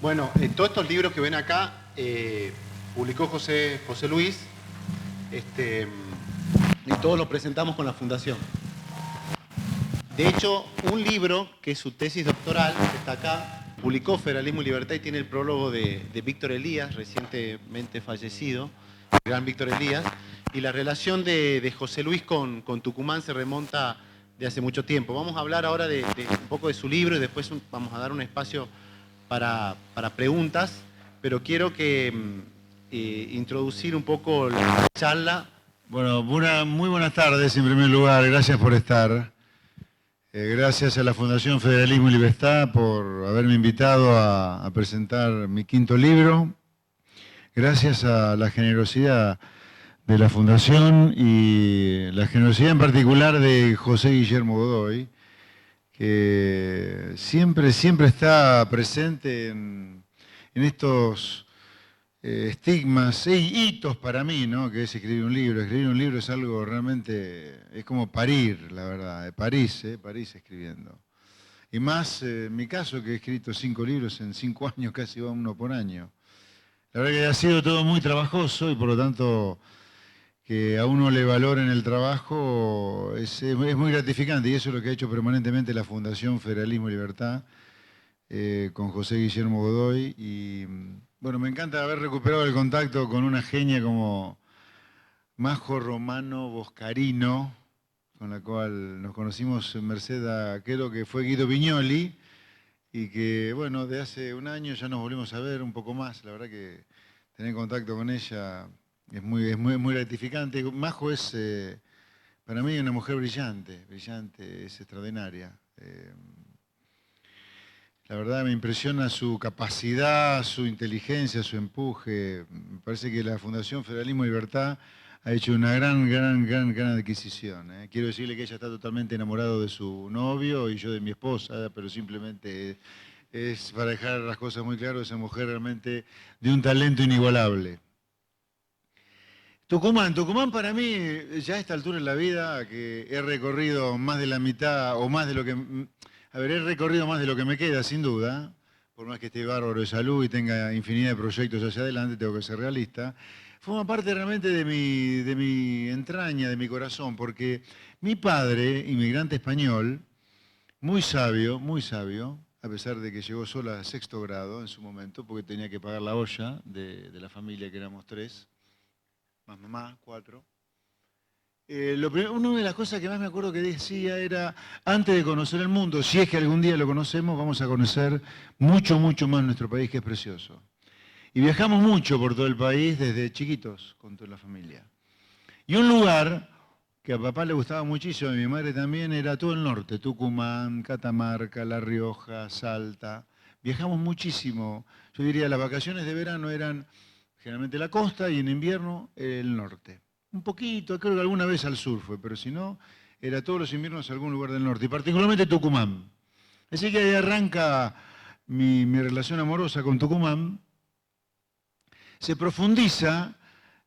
Bueno, todos estos libros que ven acá publicó José Luis, y todos los presentamos con la Fundación. De hecho, un libro, que es su tesis doctoral, que está acá, publicó Federalismo y Libertad y tiene el prólogo de Víctor Elías, recientemente fallecido, el gran Víctor Elías, y la relación de José Luis con Tucumán se remonta de hace mucho tiempo. Vamos a hablar ahora de un poco de su libro y después vamos a dar un espacio para preguntas, pero quiero introducir un poco la charla. Bueno, muy buenas tardes en primer lugar, gracias por estar. Gracias a la Fundación Federalismo y Libertad por haberme invitado a presentar mi quinto libro. Gracias a la generosidad de la Fundación y la generosidad en particular de José Guillermo Godoy, que siempre está presente en estos estigmas e hitos para mí, ¿no? Que es escribir un libro. Escribir un libro es algo realmente, es como parir, la verdad, París escribiendo. Y más en mi caso, que he escrito 5 libros en 5 años, casi va uno por año. La verdad que ha sido todo muy trabajoso y por lo tanto que a uno le valoren el trabajo es muy gratificante, y eso es lo que ha hecho permanentemente la Fundación Federalismo y Libertad con José Guillermo Godoy. Y bueno, me encanta haber recuperado el contacto con una genia como Majo Romano Boscarino, con la cual nos conocimos en merced a aquello que fue Guido Viñoli, y que, bueno, de hace un año ya nos volvimos a ver un poco más. La verdad que tener contacto con ella es muy gratificante. Majo es, para mí, una mujer brillante, es extraordinaria. La verdad me impresiona su capacidad, su inteligencia, su empuje. Me parece que la Fundación Federalismo y Libertad ha hecho una gran adquisición. Quiero decirle que ella está totalmente enamorada de su novio y yo de mi esposa, pero simplemente es para dejar las cosas muy claras, esa mujer realmente de un talento inigualable. Tucumán para mí, ya a esta altura en la vida, que he recorrido más de la mitad o más de lo que... A ver, he recorrido más de lo que me queda, sin duda, por más que esté bárbaro de salud y tenga infinidad de proyectos hacia adelante, tengo que ser realista. Forma parte realmente de mi entraña, de mi corazón, porque mi padre, inmigrante español, muy sabio, a pesar de que llegó solo a 6º grado en su momento, porque tenía que pagar la olla de la familia, que éramos 3, más mamá, 4. Una de las cosas que más me acuerdo que decía era, antes de conocer el mundo, si es que algún día lo conocemos, vamos a conocer mucho más nuestro país, que es precioso. Y viajamos mucho por todo el país desde chiquitos con toda la familia. Y un lugar que a papá le gustaba muchísimo, a mi madre también, era todo el norte: Tucumán, Catamarca, La Rioja, Salta. Viajamos muchísimo. Yo diría, las vacaciones de verano eran generalmente la costa y en invierno el norte. Un poquito, creo que alguna vez al sur fue, pero si no, era todos los inviernos algún lugar del norte, y particularmente Tucumán. Así que ahí arranca mi relación amorosa con Tucumán. Se profundiza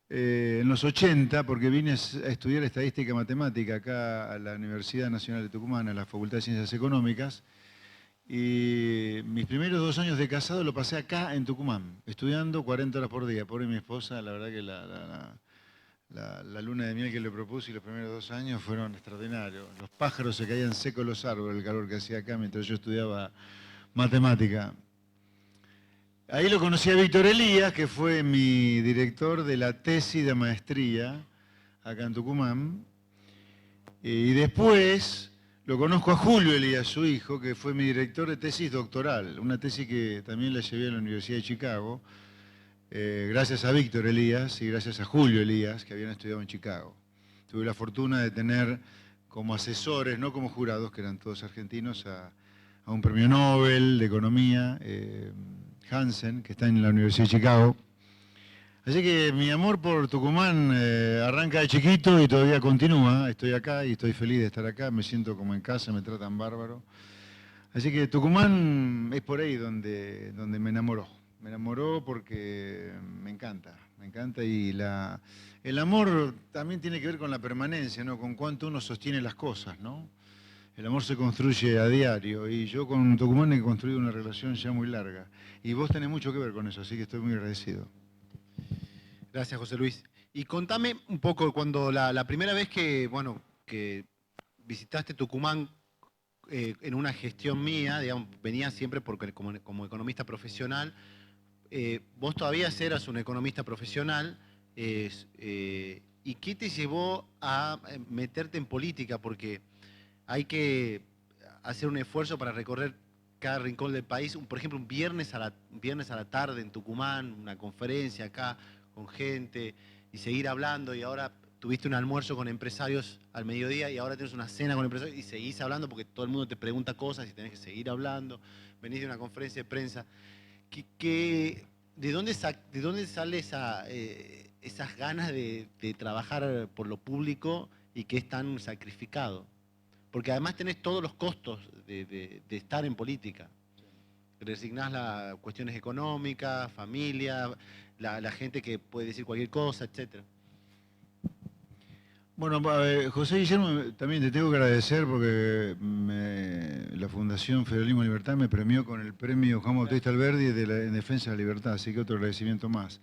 en los 80, porque vine a estudiar estadística y matemática acá a la Universidad Nacional de Tucumán, a la Facultad de Ciencias Económicas, y mis primeros 2 años de casado lo pasé acá en Tucumán, estudiando 40 horas por día. Pobre mi esposa, la verdad que la luna de miel que le propuse y los primeros 2 años fueron extraordinarios. Los pájaros se caían secos los árboles, el calor que hacía acá mientras yo estudiaba matemática. Ahí lo conocí a Víctor Elías, que fue mi director de la tesis de maestría acá en Tucumán. Y después lo conozco a Julio Elías, su hijo, que fue mi director de tesis doctoral, una tesis que también la llevé a la Universidad de Chicago, gracias a Víctor Elías y gracias a Julio Elías, que habían estudiado en Chicago. Tuve la fortuna de tener como asesores, no como jurados, que eran todos argentinos, a un premio Nobel de Economía, Hansen, que está en la Universidad de Chicago. Así que mi amor por Tucumán arranca de chiquito y todavía continúa. Estoy acá y estoy feliz de estar acá, me siento como en casa, me tratan bárbaro. Así que Tucumán es por ahí donde me enamoró. Me enamoró porque me encanta, y el amor también tiene que ver con la permanencia, ¿no? Con cuánto uno sostiene las cosas, ¿no? El amor se construye a diario y yo con Tucumán he construido una relación ya muy larga. Y vos tenés mucho que ver con eso, así que estoy muy agradecido. Gracias, José Luis. Y contame un poco, cuando la primera vez que, bueno, que visitaste Tucumán en una gestión mía, digamos, venía siempre porque como economista profesional, vos todavía eras un economista profesional, ¿y qué te llevó a meterte en política? Porque hay que hacer un esfuerzo para recorrer cada rincón del país. Por ejemplo, un viernes a la tarde en Tucumán, una conferencia acá con gente y seguir hablando. Y ahora tuviste un almuerzo con empresarios al mediodía y ahora tienes una cena con empresarios y seguís hablando porque todo el mundo te pregunta cosas y tenés que seguir hablando. Venís de una conferencia de prensa. ¿De dónde sale esas ganas de trabajar por lo público y que es tan sacrificado? Porque además tenés todos los costos de estar en política. Resignás las cuestiones económicas, familia, la gente que puede decir cualquier cosa, etc. Bueno, José Guillermo, también te tengo que agradecer porque la Fundación Federalismo y Libertad me premió con el premio Juan Bautista Alberdi en defensa de la libertad, así que otro agradecimiento más.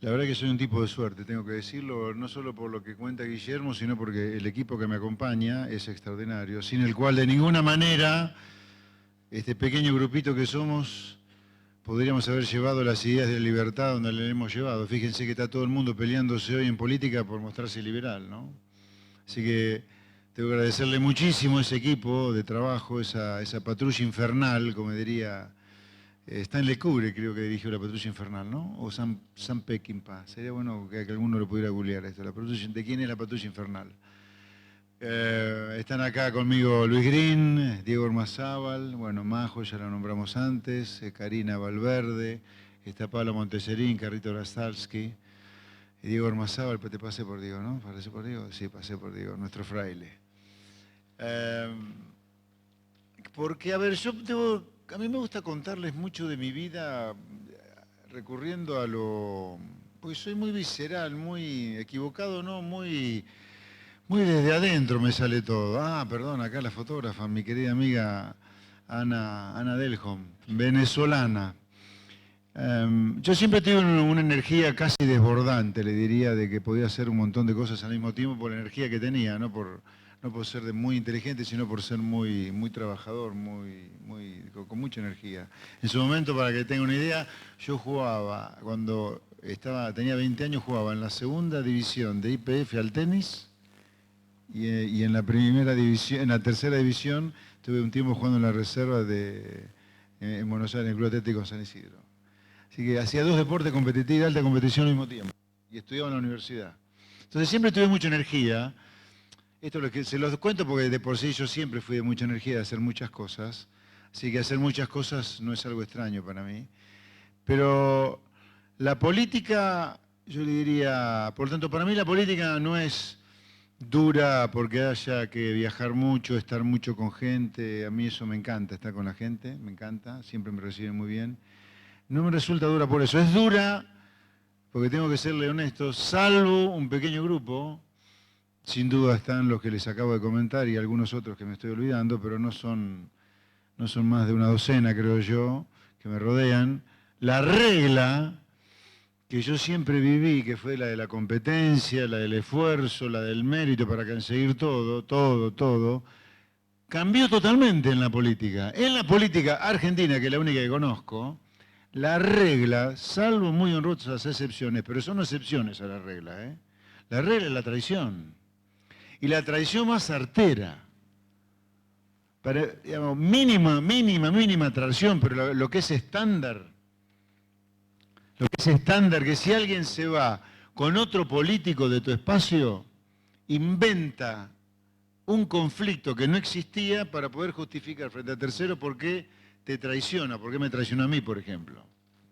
La verdad que soy un tipo de suerte, tengo que decirlo, no solo por lo que cuenta Guillermo, sino porque el equipo que me acompaña es extraordinario, sin el cual de ninguna manera este pequeño grupito que somos podríamos haber llevado las ideas de libertad donde le hemos llevado. Fíjense que está todo el mundo peleándose hoy en política por mostrarse liberal, ¿no? Así que tengo que agradecerle muchísimo a ese equipo de trabajo, esa patrulla infernal, como diría Stanley Kubrick, creo que dirigió la patrulla infernal, ¿no? O Sam Peckinpah. Sería bueno que alguno lo pudiera googlear esto. ¿De quién es la patrulla infernal? Están acá conmigo Luis Green, Diego Ormazábal, bueno, Majo, ya lo nombramos antes, Karina Valverde, está Pablo Monteserín, Carrito Grastalski, y Diego Ormazábal, pues te pasé por Diego, ¿no? ¿Pasé por Diego? Sí, pasé por Diego, nuestro fraile. Porque, a ver, a mí me gusta contarles mucho de mi vida recurriendo a porque soy muy visceral, muy equivocado, ¿no? Muy desde adentro me sale todo. Ah, perdón, acá la fotógrafa, mi querida amiga Ana Delhom, venezolana. Yo siempre tuve una energía casi desbordante, le diría, de que podía hacer un montón de cosas al mismo tiempo por la energía que tenía, no por ser muy inteligente, sino por ser muy trabajador, con mucha energía. En su momento, para que tenga una idea, yo jugaba, cuando tenía 20 años, jugaba en la segunda división de IPF al tenis, y en la primera división, en la tercera división, tuve un tiempo jugando en la reserva en Buenos Aires, en el Club Atlético San Isidro. Así que hacía 2 deportes competitivos de alta competición al mismo tiempo. Y estudiaba en la universidad. Entonces siempre tuve mucha energía. Esto se los cuento porque de por sí yo siempre fui de mucha energía, de hacer muchas cosas. Así que hacer muchas cosas no es algo extraño para mí. Pero la política, yo le diría, por lo tanto, para mí la política no es dura porque haya que viajar mucho, estar mucho con gente. A mí eso me encanta, estar con la gente, me encanta, siempre me reciben muy bien. No me resulta dura por eso, es dura porque tengo que serle honesto, salvo un pequeño grupo, sin duda están los que les acabo de comentar y algunos otros que me estoy olvidando, pero no son más de una docena, creo yo, que me rodean. La regla que yo siempre viví, que fue la de la competencia, la del esfuerzo, la del mérito para conseguir todo, cambió totalmente en la política. En la política argentina, que es la única que conozco, la regla, salvo muy honrosas excepciones, pero son excepciones a la regla, ¿eh? La regla es la traición. Y la traición más certera. Digamos, mínima traición, pero lo que es estándar, que si alguien se va con otro político de tu espacio, inventa un conflicto que no existía para poder justificar frente a tercero por qué te traiciona, por qué me traicionó a mí, por ejemplo.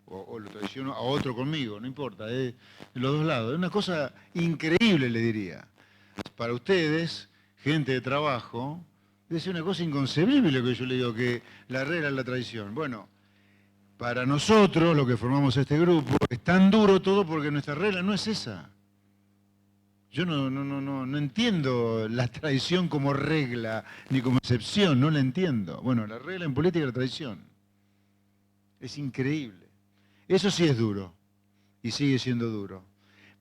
O lo traiciono a otro conmigo, no importa, de los dos lados. Es una cosa increíble, le diría. Para ustedes, gente de trabajo, es una cosa inconcebible lo que yo le digo, que la regla es la traición. Bueno, para nosotros, los que formamos este grupo, es tan duro todo porque nuestra regla no es esa. Yo no entiendo la traición como regla ni como excepción, no la entiendo. Bueno, la regla en política es la traición. Es increíble. Eso sí es duro y sigue siendo duro.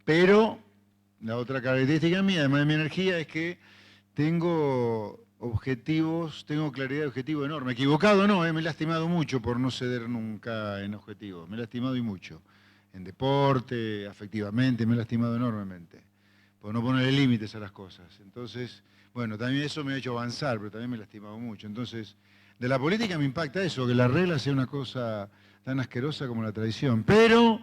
Pero la otra característica mía, además de mi energía, es que tengo objetivos, tengo claridad de objetivo enorme. Equivocado no, me he lastimado mucho por no ceder nunca en objetivos. Me he lastimado y mucho. En deporte, afectivamente, me he lastimado enormemente. Por no ponerle límites a las cosas. Entonces, bueno, también eso me ha hecho avanzar, pero también me he lastimado mucho. Entonces, de la política me impacta eso, que la regla sea una cosa tan asquerosa como la traición. Pero,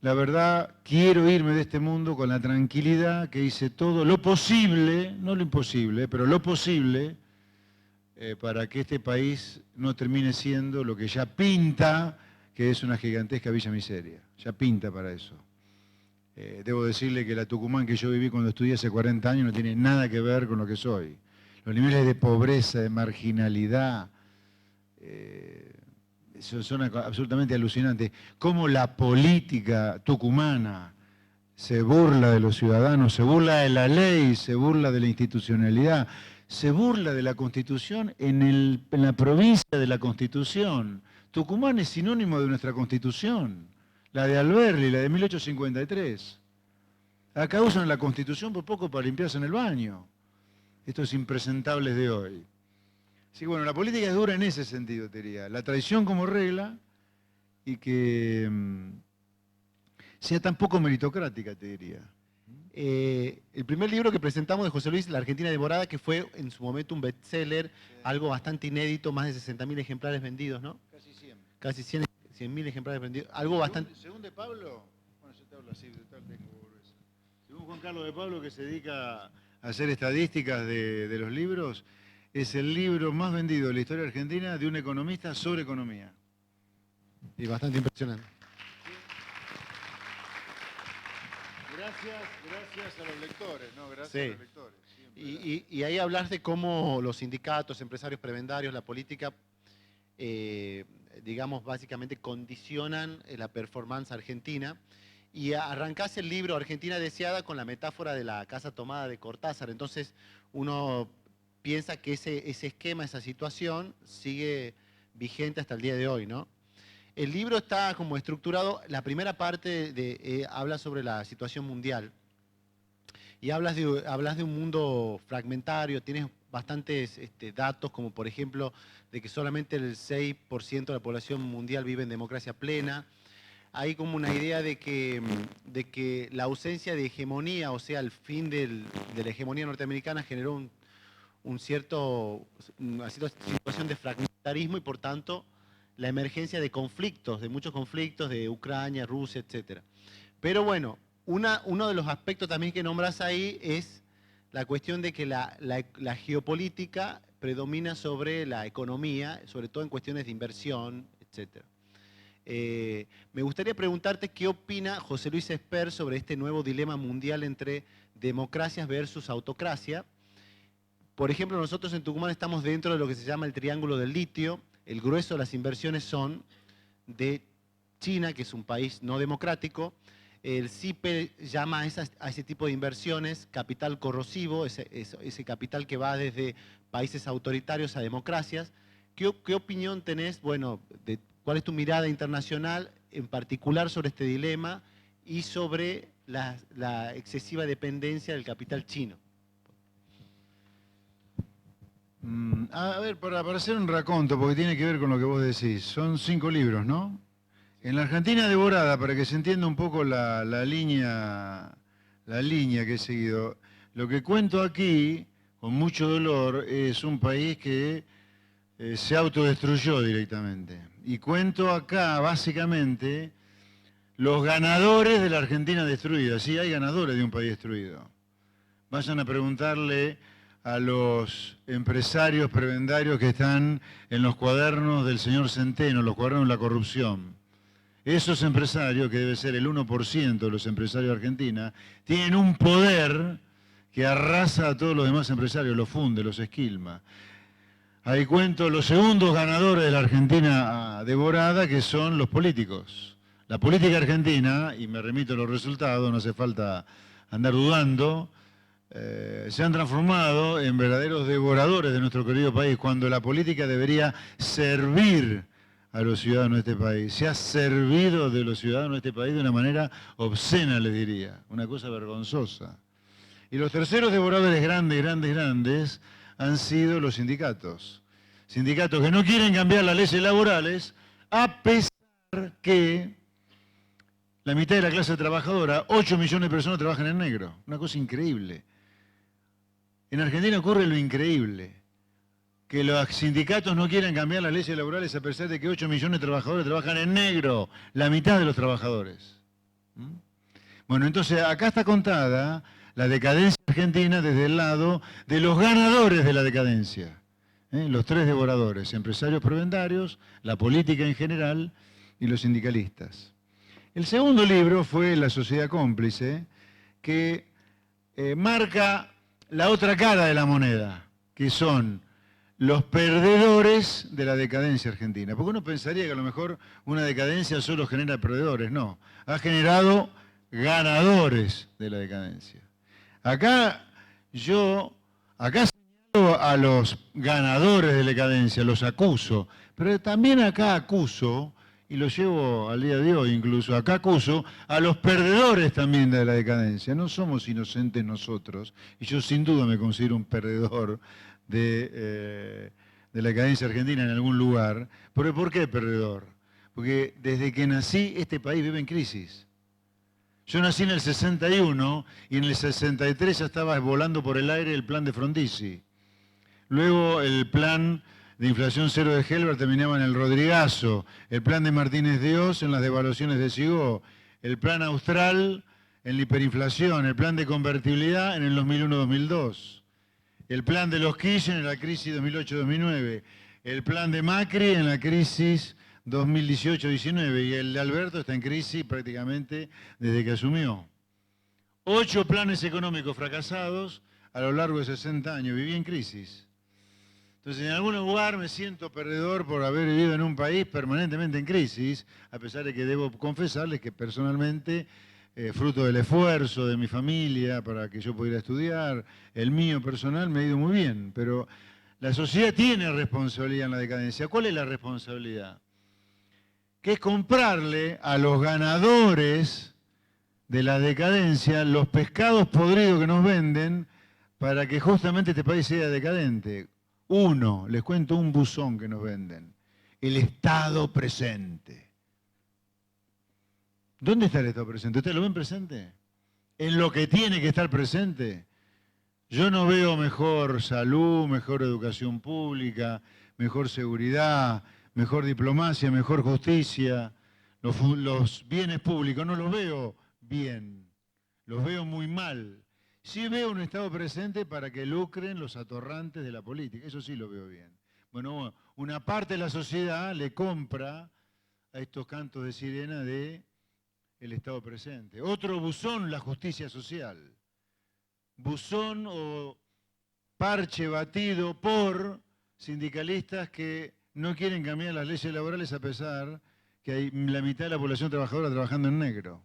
la verdad, quiero irme de este mundo con la tranquilidad que hice todo lo posible, no lo imposible, pero lo posible, para que este país no termine siendo lo que ya pinta, que es una gigantesca villa miseria. Ya pinta para eso. Debo decirle que la Tucumán que yo viví cuando estudié hace 40 años no tiene nada que ver con lo que soy. Los niveles de pobreza, de marginalidad, son absolutamente alucinantes. Cómo la política tucumana se burla de los ciudadanos, se burla de la ley, se burla de la institucionalidad, se burla de la Constitución en la provincia de la Constitución. Tucumán es sinónimo de nuestra Constitución. La de Alberli, la de 1853. Acá usan la Constitución por poco para limpiarse en el baño. Estos impresentables de hoy. Así que bueno, la política es dura en ese sentido, te diría. La traición como regla y que sea tan poco meritocrática, te diría. El primer libro que presentamos de José Luis, La Argentina Devorada, que fue en su momento un bestseller, algo bastante inédito, más de 60.000 ejemplares vendidos, ¿no? Casi 100. Casi 100.000 ejemplares vendidos. Algo bastante... Según de Pablo, bueno, yo te hablo así, de tal tengo grueso. Según Juan Carlos de Pablo, que se dedica a hacer estadísticas de los libros, es el libro más vendido de la historia argentina de un economista sobre economía. Y bastante impresionante. Gracias a los lectores, ¿no? Gracias Sí. a los lectores. Y ahí hablas de cómo los sindicatos, empresarios prebendarios, la política, digamos, básicamente condicionan la performance argentina. Y arrancás el libro Argentina Deseada con la metáfora de la casa tomada de Cortázar. Entonces uno piensa que ese esquema, esa situación, sigue vigente hasta el día de hoy, ¿no? El libro está como estructurado, la primera parte habla sobre la situación mundial. Y hablas de un mundo fragmentario, tienes bastantes datos, como por ejemplo, de que solamente el 6% de la población mundial vive en democracia plena. Hay como una idea de que la ausencia de hegemonía, o sea, el fin de la hegemonía norteamericana generó una situación de fragmentarismo y por tanto la emergencia de conflictos, de muchos conflictos, de Ucrania, Rusia, etc. Pero bueno, uno de los aspectos también que nombras ahí es la cuestión de que la geopolítica predomina sobre la economía, sobre todo en cuestiones de inversión, etc. Me gustaría preguntarte qué opina José Luis Esper sobre este nuevo dilema mundial entre democracias versus autocracia. Por ejemplo, nosotros en Tucumán estamos dentro de lo que se llama el triángulo del litio. El grueso de las inversiones son de China, que es un país no democrático. El CIPE llama a ese tipo de inversiones capital corrosivo, ese capital que va desde países autoritarios a democracias. ¿Qué opinión tenés, bueno, cuál es tu mirada internacional en particular sobre este dilema y sobre la excesiva dependencia del capital chino? A ver, para hacer un raconto, porque tiene que ver con lo que vos decís, son 5 libros, ¿no? En La Argentina Devorada, para que se entienda un poco la línea que he seguido, lo que cuento aquí, con mucho dolor, es un país que se autodestruyó directamente. Y cuento acá, básicamente, los ganadores de la Argentina destruida. Sí, hay ganadores de un país destruido. Vayan a preguntarle a los empresarios prebendarios que están en los cuadernos del señor Centeno, los cuadernos de la corrupción. Esos empresarios, que debe ser el 1% de los empresarios de Argentina, tienen un poder que arrasa a todos los demás empresarios, los funde, los esquilma. Ahí cuento los segundos ganadores de la Argentina devorada, que son los políticos. La política argentina, y me remito a los resultados, no hace falta andar dudando, se han transformado en verdaderos devoradores de nuestro querido país, cuando la política debería servir a los ciudadanos de este país. Se ha servido de los ciudadanos de este país de una manera obscena, les diría, una cosa vergonzosa. Y los terceros devoradores grandes han sido los sindicatos. Sindicatos que no quieren cambiar las leyes laborales, a pesar que la mitad de la clase trabajadora, 8 millones de personas trabajan en negro. Una cosa increíble. En Argentina ocurre lo increíble, que los sindicatos no quieren cambiar las leyes laborales a pesar de que 8 millones de trabajadores trabajan en negro, la mitad de los trabajadores. Bueno, entonces acá está contada la decadencia argentina desde el lado de los ganadores de la decadencia. Los tres devoradores, empresarios prebendarios, la política en general y los sindicalistas. El segundo libro fue La sociedad cómplice, que marca la otra cara de la moneda, que son los perdedores de la decadencia argentina. Porque uno pensaría que a lo mejor una decadencia solo genera perdedores. No, ha generado ganadores de la decadencia. Acá señalo a los ganadores de la decadencia, los acuso, pero también acá acuso, y lo llevo al día de hoy incluso, acá acuso a los perdedores también de la decadencia. No somos inocentes nosotros, y yo sin duda me considero un perdedor de la decadencia argentina en algún lugar. ¿Pero por qué perdedor? Porque desde que nací este país vive en crisis. Yo nací en el 61 y en el 63 ya estaba volando por el aire el plan de Frondizi. Luego el plan de inflación cero de Helbert terminaba en el Rodrigazo, el plan de Martínez de Oz en las devaluaciones de Sigó, el plan austral en la hiperinflación, el plan de convertibilidad en el 2001-2002, el plan de los Kirchner en la crisis 2008-2009, el plan de Macri en la crisis 2018-19 y el de Alberto está en crisis prácticamente desde que asumió. 8 planes económicos fracasados a lo largo de 60 años, viví en crisis. Entonces, en algún lugar me siento perdedor por haber vivido en un país permanentemente en crisis, a pesar de que debo confesarles que personalmente, fruto del esfuerzo de mi familia para que yo pudiera estudiar, el mío personal me ha ido muy bien, pero la sociedad tiene responsabilidad en la decadencia. ¿Cuál es la responsabilidad? Que es comprarle a los ganadores de la decadencia los pescados podridos que nos venden para que justamente este país sea decadente. Uno, les cuento un buzón que nos venden, el Estado presente. ¿Dónde está el Estado presente? ¿Ustedes lo ven presente? En lo que tiene que estar presente. Yo no veo mejor salud, mejor educación pública, mejor seguridad, mejor diplomacia, mejor justicia. Los bienes públicos no los veo bien, los veo muy mal. Sí veo un Estado presente para que lucren los atorrantes de la política, eso sí lo veo bien. Bueno, una parte de la sociedad le compra a estos cantos de sirena de el Estado presente. Otro buzón, la justicia social. Buzón o parche batido por sindicalistas que no quieren cambiar las leyes laborales a pesar que hay la mitad de la población trabajadora trabajando en negro.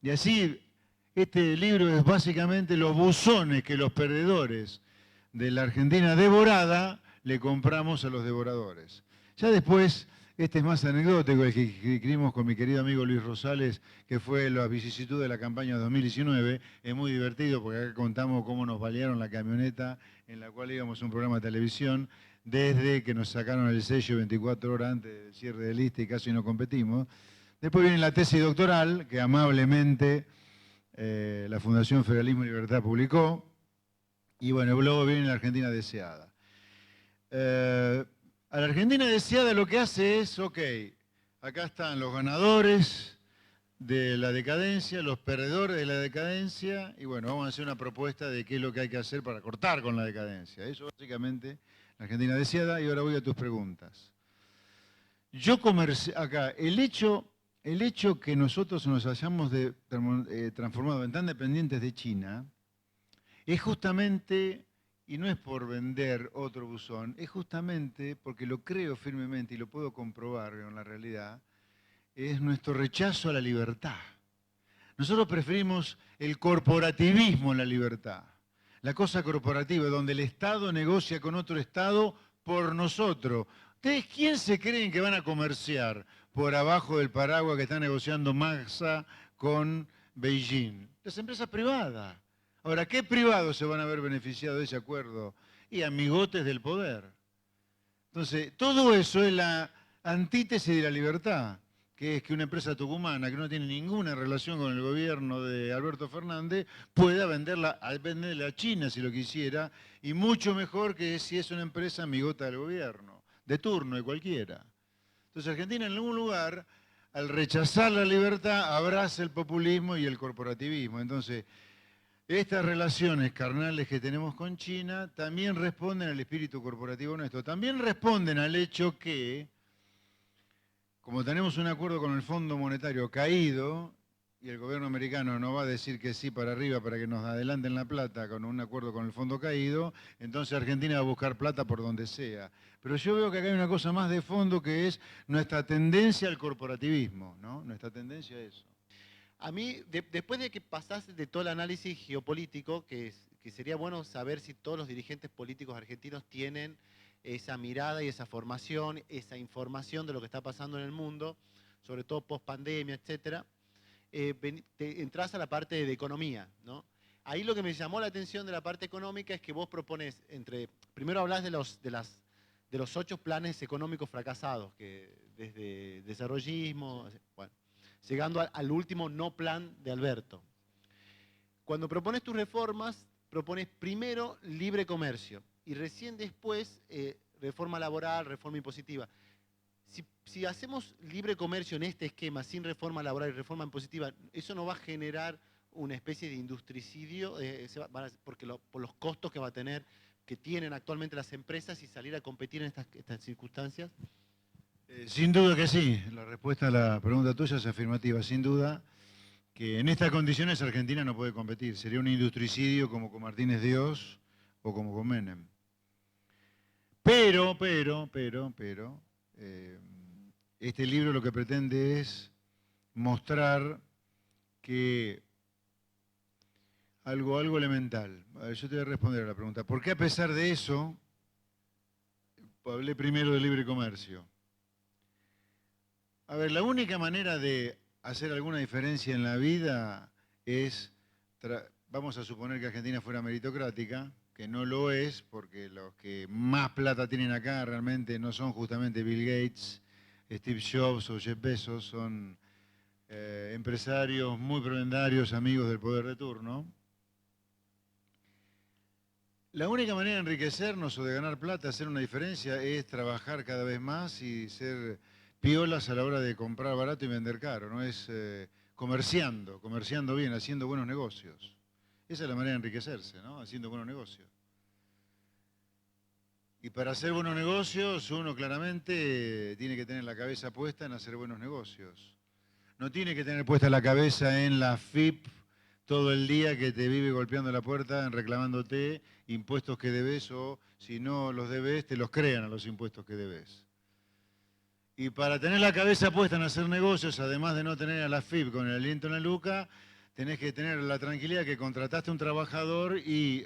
Y así, este libro es básicamente los buzones que los perdedores de la Argentina devorada le compramos a los devoradores. Ya después, este es más anecdótico, el que escribimos con mi querido amigo Luis Rosales, que fue la vicisitud de la campaña 2019. Es muy divertido porque acá contamos cómo nos balearon la camioneta en la cual íbamos a un programa de televisión, desde que nos sacaron el sello 24 horas antes del cierre de lista y casi no competimos. Después viene la tesis doctoral, que amablemente la Fundación Federalismo y Libertad publicó. Y bueno, luego viene la Argentina deseada. A la Argentina deseada lo que hace es, ok, acá están los ganadores de la decadencia, los perdedores de la decadencia, y bueno, vamos a hacer una propuesta de qué es lo que hay que hacer para cortar con la decadencia. Eso básicamente la Argentina deseada, y ahora voy a tus preguntas. Acá, el hecho que nosotros nos hayamos transformado en tan dependientes de China es justamente, y no es por vender otro buzón, es justamente porque lo creo firmemente y lo puedo comprobar en la realidad, es nuestro rechazo a la libertad. Nosotros preferimos el corporativismo en la libertad. La cosa corporativa, donde el Estado negocia con otro Estado por nosotros. ¿Ustedes quién se creen que van a comerciar por abajo del paraguas que está negociando Massa con Beijing? Las empresas privadas. Ahora, ¿qué privados se van a ver beneficiados de ese acuerdo? Y amigotes del poder. Entonces, todo eso es la antítesis de la libertad, que es que una empresa tucumana que no tiene ninguna relación con el gobierno de Alberto Fernández pueda venderla a China si lo quisiera, y mucho mejor que si es una empresa amigota del gobierno, de turno, de cualquiera. Entonces Argentina en algún lugar, al rechazar la libertad, abraza el populismo y el corporativismo. Entonces, estas relaciones carnales que tenemos con China también responden al espíritu corporativo nuestro, también responden al hecho que, como tenemos un acuerdo con el Fondo Monetario caído, y el gobierno americano no va a decir que sí para arriba para que nos adelanten la plata con un acuerdo con el fondo caído, entonces Argentina va a buscar plata por donde sea. Pero yo veo que acá hay una cosa más de fondo que es nuestra tendencia al corporativismo, ¿no? Nuestra tendencia a eso. A mí, después de que pasaste de todo el análisis geopolítico, que sería bueno saber si todos los dirigentes políticos argentinos tienen esa mirada y esa formación, esa información de lo que está pasando en el mundo, sobre todo post pandemia, etcétera, entras a la parte de economía, ¿no? Ahí lo que me llamó la atención de la parte económica es que vos propones, primero hablas de los 8 planes económicos fracasados, que desde desarrollismo, bueno, llegando al último no plan de Alberto. Cuando propones tus reformas, propones primero libre comercio y recién después reforma laboral, reforma impositiva. Si hacemos libre comercio en este esquema, sin reforma laboral y reforma impositiva, ¿eso no va a generar una especie de industricidio? Porque por los costos que va a tener, que tienen actualmente las empresas y salir a competir en estas circunstancias. Sin duda que sí. La respuesta a la pregunta tuya es afirmativa. Sin duda que en estas condiciones Argentina no puede competir. Sería un industricidio como con Martínez Dios o como con Menem. Pero, este libro lo que pretende es mostrar que algo elemental. A ver, yo te voy a responder a la pregunta. ¿Por qué a pesar de eso, hablé primero de libre comercio? A ver, la única manera de hacer alguna diferencia en la vida es, vamos a suponer que Argentina fuera meritocrática, que no lo es, porque los que más plata tienen acá realmente no son justamente Bill Gates, Steve Jobs o Jeff Bezos, son empresarios muy prebendarios, amigos del poder de turno. La única manera de enriquecernos o de ganar plata, hacer una diferencia, es trabajar cada vez más y ser piolas a la hora de comprar barato y vender caro, ¿no? Es comerciando bien, haciendo buenos negocios. Esa es la manera de enriquecerse, ¿no? Haciendo buenos negocios. Y para hacer buenos negocios, uno claramente tiene que tener la cabeza puesta en hacer buenos negocios. No tiene que tener puesta la cabeza en la FIP todo el día que te vive golpeando la puerta, reclamándote impuestos que debes o si no los debes, te los crean a los impuestos que debes. Y para tener la cabeza puesta en hacer negocios, además de no tener a la FIP con el aliento en la nuca, tenés que tener la tranquilidad que contrataste a un trabajador y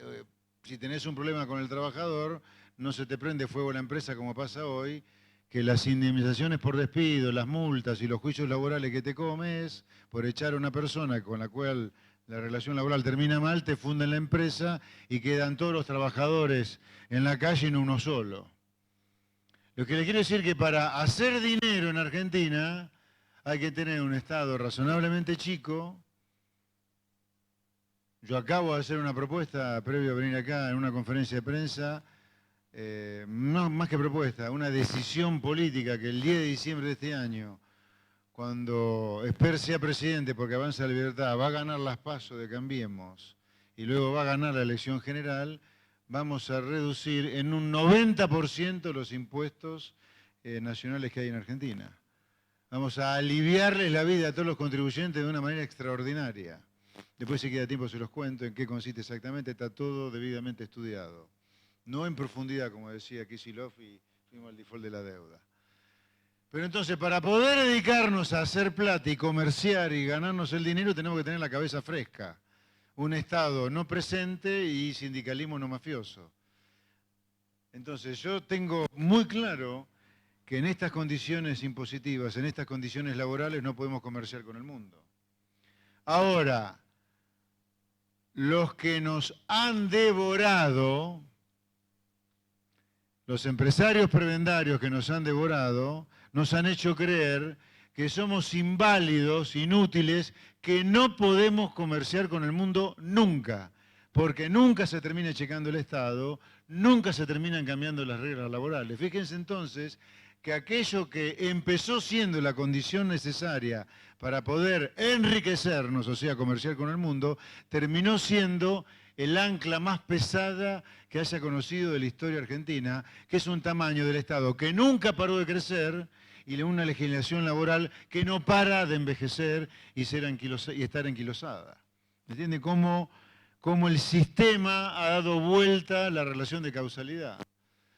si tenés un problema con el trabajador, no se te prende fuego la empresa como pasa hoy, que las indemnizaciones por despido, las multas y los juicios laborales que te comes por echar a una persona con la cual la relación laboral termina mal, te funden la empresa y quedan todos los trabajadores en la calle y no uno solo. Lo que le quiero decir es que para hacer dinero en Argentina hay que tener un Estado razonablemente chico. Yo acabo de hacer una propuesta previo a venir acá en una conferencia de prensa, no más que propuesta, una decisión política que el 10 de diciembre de este año, cuando Esper sea presidente porque Avanza la Libertad, va a ganar las PASO de Cambiemos y luego va a ganar la elección general, vamos a reducir en un 90% los impuestos nacionales que hay en Argentina. Vamos a aliviarles la vida a todos los contribuyentes de una manera extraordinaria. Después, si queda tiempo, se los cuento en qué consiste exactamente. Está todo debidamente estudiado. No en profundidad, como decía Kicillof, y fuimos al default de la deuda. Pero entonces, para poder dedicarnos a hacer plata y comerciar y ganarnos el dinero, tenemos que tener la cabeza fresca. Un Estado no presente y sindicalismo no mafioso. Entonces, yo tengo muy claro que en estas condiciones impositivas, en estas condiciones laborales, no podemos comerciar con el mundo. Ahora, los que nos han devorado, los empresarios prebendarios que nos han devorado, nos han hecho creer que somos inválidos, inútiles, que no podemos comerciar con el mundo nunca, porque nunca se termina checando el Estado, nunca se terminan cambiando las reglas laborales. Fíjense entonces que aquello que empezó siendo la condición necesaria para poder enriquecernos, o sea, comerciar con el mundo, terminó siendo el ancla más pesada que haya conocido de la historia argentina, que es un tamaño del Estado que nunca paró de crecer y una legislación laboral que no para de envejecer y estar enquilosada. ¿Entiende cómo el sistema ha dado vuelta la relación de causalidad?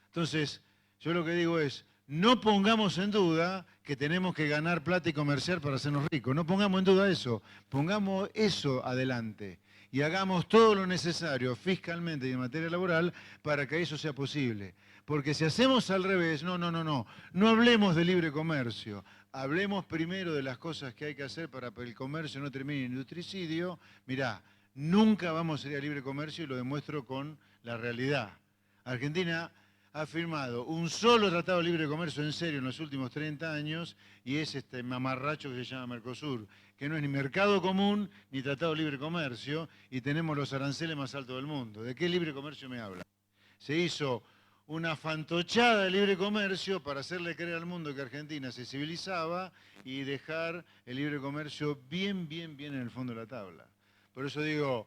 Entonces, yo lo que digo es, no pongamos en duda que tenemos que ganar plata y comerciar para hacernos ricos. No pongamos en duda eso. Pongamos eso adelante y hagamos todo lo necesario fiscalmente y en materia laboral para que eso sea posible. Porque si hacemos al revés, no hablemos de libre comercio. Hablemos primero de las cosas que hay que hacer para que el comercio no termine en industricidio. Mirá, nunca vamos a ir a libre comercio y lo demuestro con la realidad. Argentina ha firmado un solo tratado de libre comercio en serio en los últimos 30 años y es este mamarracho que se llama Mercosur, que no es ni mercado común ni tratado de libre comercio y tenemos los aranceles más altos del mundo. ¿De qué libre comercio me habla? Se hizo una fantochada de libre comercio para hacerle creer al mundo que Argentina se civilizaba y dejar el libre comercio bien en el fondo de la tabla. Por eso digo,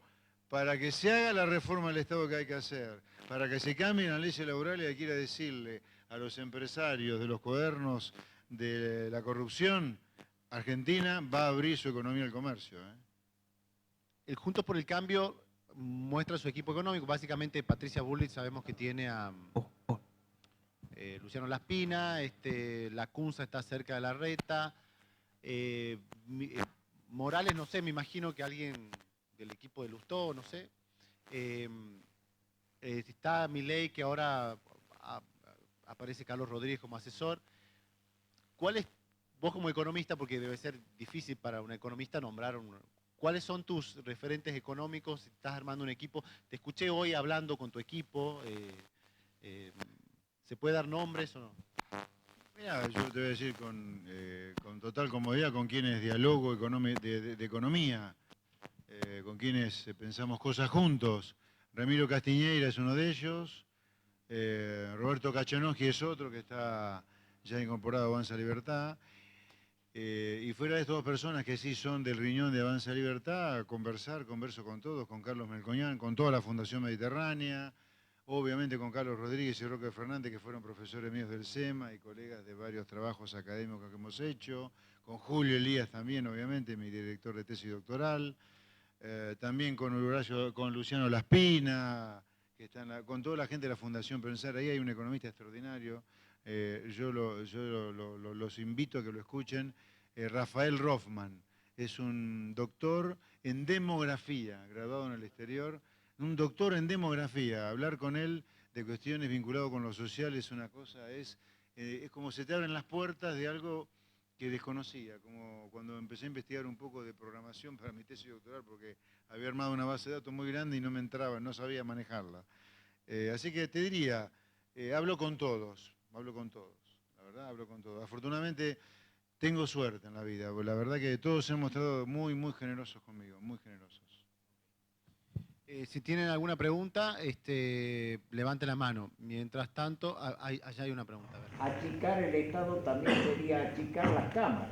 para que se haga la reforma del Estado que hay que hacer, para que se cambien las leyes laborales, hay que ir a decirle a los empresarios de los cuadernos de la corrupción, Argentina va a abrir su economía al comercio. El Juntos por el Cambio muestra su equipo económico. Básicamente, Patricia Bullrich sabemos que tiene a Luciano Laspina, la Cunza está cerca de Larreta, Morales, no sé, me imagino que alguien del equipo de Lustó, no sé. Está Milei, que ahora aparece Carlos Rodríguez como asesor. ¿Cuál es, vos como economista, porque debe ser difícil para un economista nombrar ¿cuáles son tus referentes económicos? Estás armando un equipo. Te escuché hoy hablando con tu equipo. ¿Se puede dar nombres o no? Mira, yo te voy a decir con total comodidad con quienes dialogo de economía, con quienes pensamos cosas juntos. Ramiro Castiñeira es uno de ellos. Roberto Cachanowski es otro que está ya incorporado a Avanza Libertad. Y fuera de estas dos personas que sí son del riñón de Avanza Libertad, converso con todos, con Carlos Melcoñán, con toda la Fundación Mediterránea, obviamente con Carlos Rodríguez y Roque Fernández, que fueron profesores míos del SEMA y colegas de varios trabajos académicos que hemos hecho, con Julio Elías también, obviamente, mi director de tesis doctoral, también con Luciano Laspina, con toda la gente de la Fundación Pensar. Ahí hay un economista extraordinario. Yo los invito a que lo escuchen. Rafael Rothman es un doctor en demografía, graduado en el exterior, un doctor en demografía. Hablar con él de cuestiones vinculadas con lo social es una cosa, es como se te abren las puertas de algo que desconocía, como cuando empecé a investigar un poco de programación para mi tesis doctoral, porque había armado una base de datos muy grande y no me entraba, no sabía manejarla. Así que te diría, hablo con todos, la verdad hablo con todos. Afortunadamente tengo suerte en la vida, porque la verdad que todos se han mostrado muy generosos conmigo, muy generosos. Si tienen alguna pregunta, levanten la mano. Mientras tanto, allá hay una pregunta. A ver. Achicar el Estado también sería achicar las cámaras.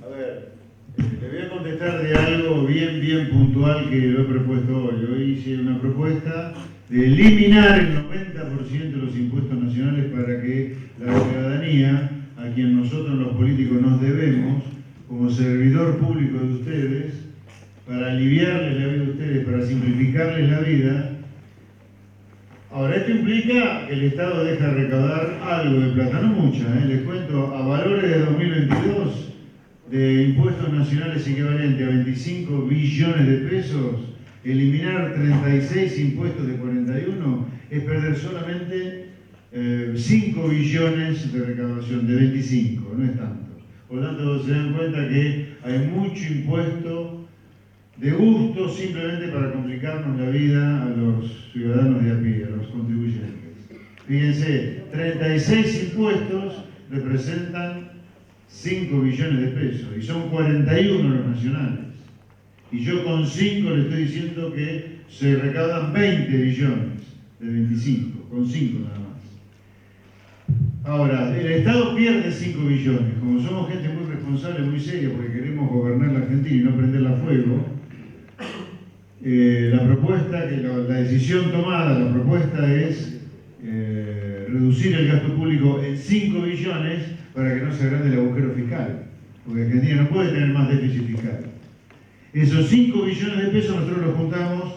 A ver, le voy a contestar de algo bien puntual que lo he propuesto hoy. Hoy hice una propuesta de eliminar el 90% de los impuestos nacionales para que la ciudadanía, a quien nosotros los políticos nos debemos, como servidor público de ustedes, para aliviarles la vida a ustedes, para simplificarles la vida, Ahora, esto implica que el Estado deja de recaudar algo de plata, no mucha, les cuento, a valores de 2022, de impuestos nacionales equivalentes a 25 billones de pesos, eliminar 36 impuestos de 41 es perder solamente 5 billones de recaudación, de 25, no es tanto. Por lo tanto, se dan cuenta que hay mucho impuesto de gusto simplemente para complicarnos la vida a los ciudadanos de a pie, a los contribuyentes. Fíjense, 36 impuestos representan 5 billones de pesos y son 41 los nacionales. Y yo con 5 le estoy diciendo que se recaudan 20 billones de 25, con 5 nada más. Ahora, el Estado pierde 5 billones. Como somos gente muy responsable, muy seria, porque queremos gobernar la Argentina y no prenderla a fuego, la propuesta, la decisión tomada, la propuesta es reducir el gasto público en 5 billones para que no se agrande el agujero fiscal. Porque Argentina no puede tener más déficit fiscal. Esos 5 billones de pesos nosotros los juntamos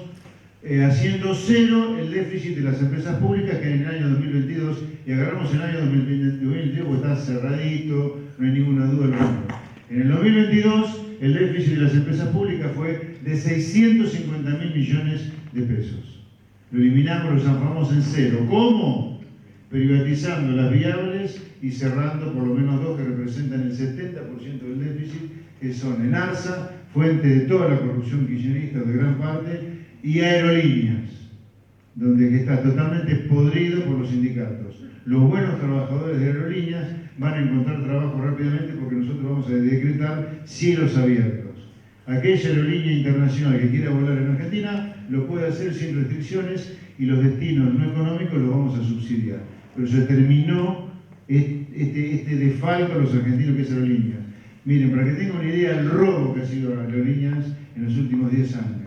haciendo cero el déficit de las empresas públicas que en el año 2022, y agarramos el año 2022 porque está cerradito, no hay ninguna duda alguna. En el 2022 el déficit de las empresas públicas fue de 650.000 millones de pesos. Lo eliminamos, lo zanjamos en cero. ¿Cómo? Privatizando las viables y cerrando por lo menos 2 que representan el 70% del déficit, que son Enarsa, fuente de toda la corrupción kirchnerista de gran parte, y Aerolíneas, donde está totalmente podrido por los sindicatos. Los buenos trabajadores de Aerolíneas van a encontrar trabajo rápidamente porque nosotros vamos a decretar cielos abiertos. Aquella aerolínea internacional que quiera volar en Argentina lo puede hacer sin restricciones y los destinos no económicos los vamos a subsidiar. Pero se terminó este desfalco a los argentinos que es Aerolíneas. Miren, para que tengan una idea del robo que ha sido Aerolíneas en los últimos 10 años.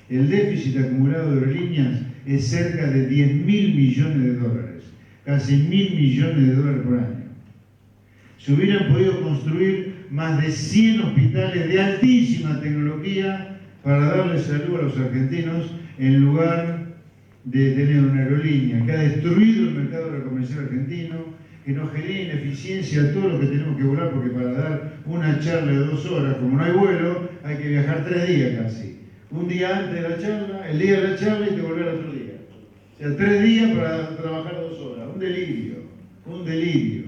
El déficit acumulado de Aerolíneas es cerca de 10.000 millones de dólares, casi 1.000 millones de dólares por año. Se hubieran podido construir más de 100 hospitales de altísima tecnología para darle salud a los argentinos en lugar de tener una aerolínea que ha destruido el mercado aerocomercial argentino, que nos genera ineficiencia a todo lo que tenemos que volar, porque para dar una charla de 2 horas, como no hay vuelo, hay que viajar 3 días casi. Un día antes de la charla, el día de la charla y te volver al otro día. O sea, 3 días para trabajar 2 horas. Un delirio, un delirio.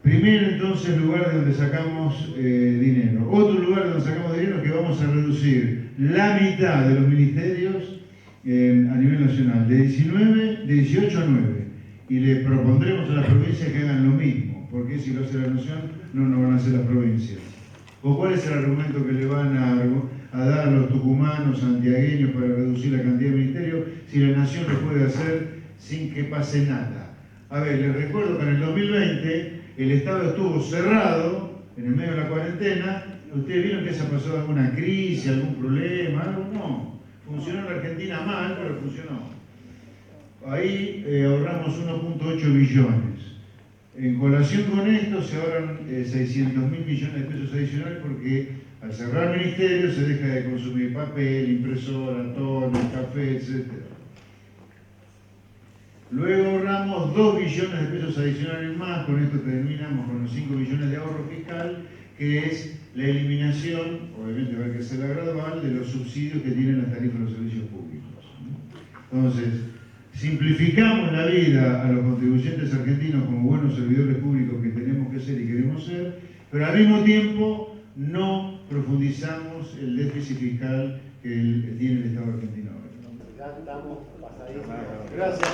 Primero, entonces, lugar de donde sacamos dinero. Otro lugar de donde sacamos dinero es que vamos a reducir la mitad de los ministerios a nivel nacional, de 18 a 9. Y le propondremos a las provincias que hagan lo mismo, porque si lo hace la nación, no nos van a hacer las provincias. ¿O cuál es el argumento que le van a dar los tucumanos, santiagueños para reducir la cantidad de ministerios si la nación lo puede hacer sin que pase nada? A ver, les recuerdo que en el 2020 el Estado estuvo cerrado en el medio de la cuarentena. ¿Ustedes vieron que se ha pasado alguna crisis, algún problema, algo? No. Funcionó en la Argentina mal, pero funcionó. Ahí ahorramos 1.8 billones. En colación con esto se ahorran 600.000 millones de pesos adicionales porque al cerrar ministerios se deja de consumir papel, impresora, tonos, café, etc. Luego ahorramos 2 billones de pesos adicionales más, con esto terminamos con los 5 billones de ahorro fiscal, que es la eliminación, obviamente va a ser la gradual, de los subsidios que tienen las tarifas de los servicios públicos. Entonces, simplificamos la vida a los contribuyentes argentinos como buenos servidores públicos que tenemos que ser y queremos ser, pero al mismo tiempo no profundizamos el déficit fiscal que tiene el Estado argentino ahora. Ya estamos pasadísimos. Gracias.